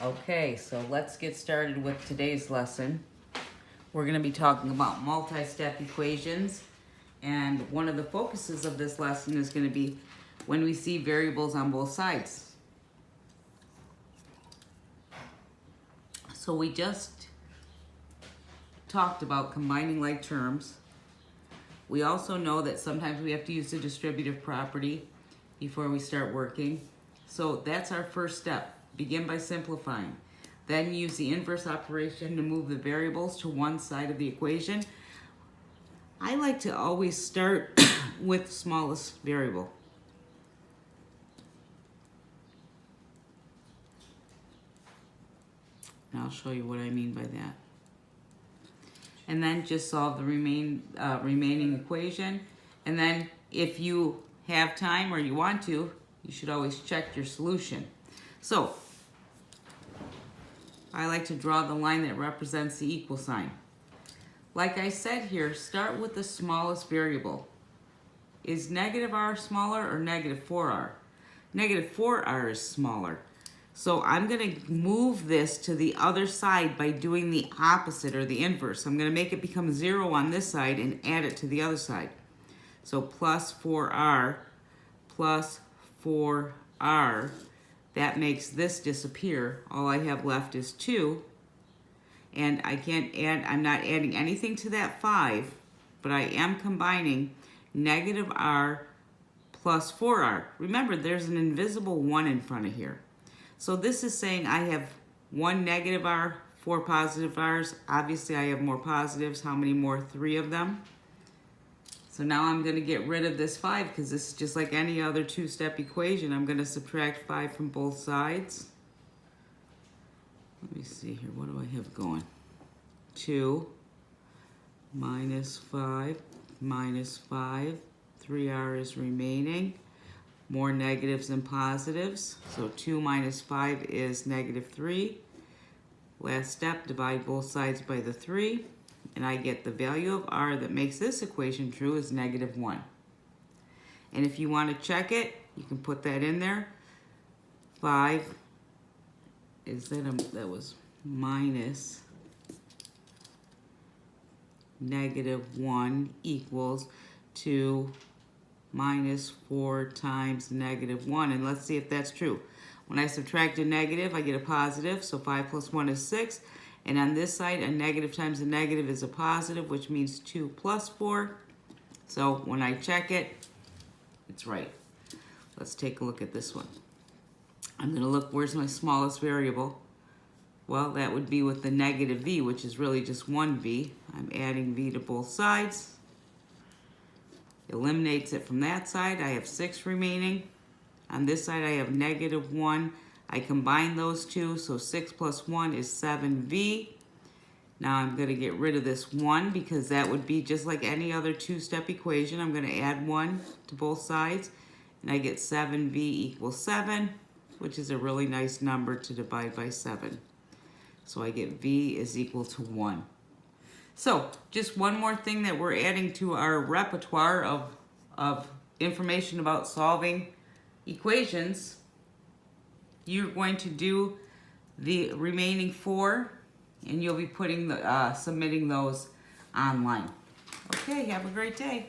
Okay, so let's get started with today's lesson. We're going to be talking about multi-step equations, and one of the focuses of this lesson is going to be when we see variables on both sides. So we just talked about combining like terms. We also know that sometimes we have to use the distributive property before we start working. So that's our first step. Begin by simplifying. Then use the inverse operation to move the variables to one side of the equation. I like to always start with the smallest variable. And I'll show you what I mean by that. And then just solve the remaining equation. And then if you have time or you want to, you should always check your solution. So I like to draw the line that represents the equal sign. Like I said here, start with the smallest variable. Is negative r smaller or negative 4r? Negative 4r is smaller. So I'm going to move this to the other side by doing the opposite or the inverse. I'm going to make it become 0 on this side and add it to the other side. So plus 4r plus 4r. That makes this disappear. All I have left is 2. And I can't add, I'm not adding anything to that 5, but I am combining negative r plus 4r. Remember, there's an invisible 1 in front of here. So this is saying I have 1 negative r, 4 positive r's. Obviously, I have more positives. How many more? 3 of them. So now I'm going to get rid of this 5 because this is just like any other two-step equation. I'm going to subtract 5 from both sides. Let me see here. What do I have going? 2 minus 5 minus 5. 3r is remaining. More negatives than positives. So 2 minus 5 is negative 3. Last step, divide both sides by the 3. And I get the value of r that makes this equation true is negative 1. And if you want to check it, you can put that in there. 5 is that was minus negative 1 equals 2 minus 4 times negative 1. And let's see if that's true. When I subtract a negative, I get a positive. So 5 plus 1 is 6. And on this side, a negative times a negative is a positive, which means 2 plus 4. So when I check it, it's right. Let's take a look at this one. I'm going to look, where's my smallest variable? Well, that would be with the negative v, which is really just 1v. I'm adding v to both sides. Eliminates it from that side. I have 6 remaining. On this side, I have negative 1. I combine those two, so 6 plus 1 is 7v. Now I'm going to get rid of this 1 because that would be just like any other two-step equation. I'm going to add 1 to both sides, and I get 7v equals 7, which is a really nice number to divide by 7. So I get v is equal to 1. So just one more thing that we're adding to our repertoire of information about solving equations. You're going to do the remaining 4, and you'll be putting the submitting those online. Okay, have a great day.